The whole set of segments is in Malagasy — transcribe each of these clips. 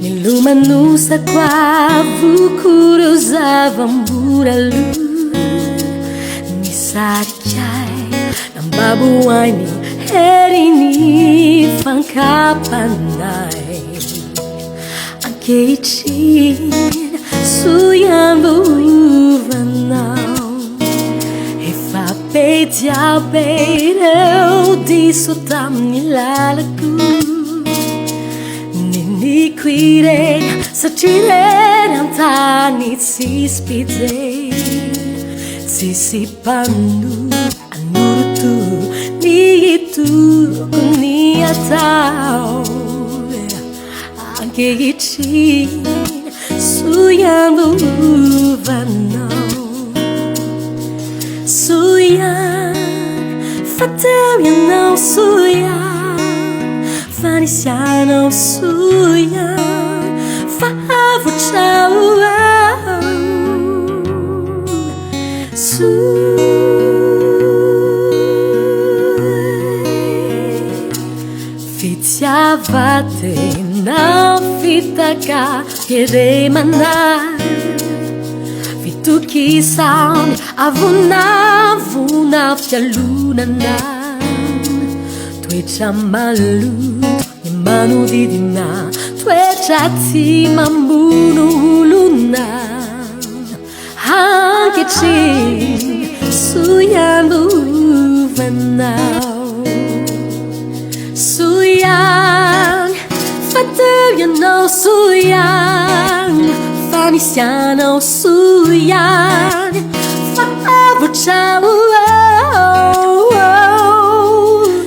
Nilumanu sa quavo curosava mburalu Nisaricai ng babuay ni herini pangkapanay Ang keichin suyan buuvanau Ifapay diabay daw di sutam nilalaku Niniquire sa chilen ang tanit sispide Sisipanu anurutu ni itu kuniataw Ang keichin suyang buuvanau Suyang fatel yang nau suyang Vanisiano suyang Favo chao Fitiavate na fitaka Kere manar Vitu kisang avuna vuna fialunanan Tuecha malut Imanu didina Tuecha ti mamunu hulunan Hankechin Suyan buvanau Suyang Faturian no suyang Vanisiano suyang Forever ciao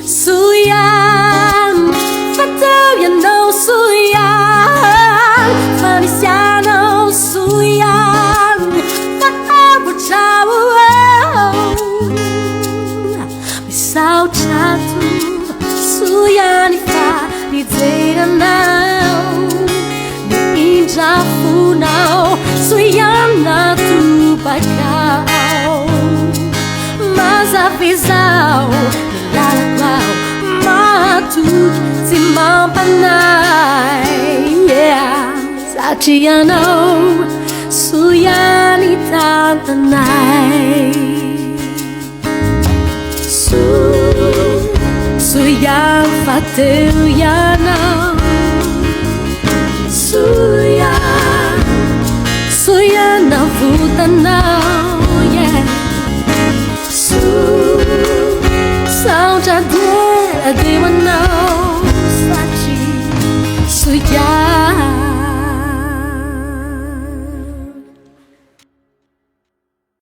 Suyang Faturian no suyang Vanisiano suyang Forever ciao Misao chatu Suyang ifa ni zera now Ni inja funao Suyang na tupacao Mas avisao Nilalaklau Matuk si mampanay Yeah Sachiano Suyang itantanay Suyang fatel yana Suyang na vutanau Yeah Sao cha de adewanau Sachi Suyang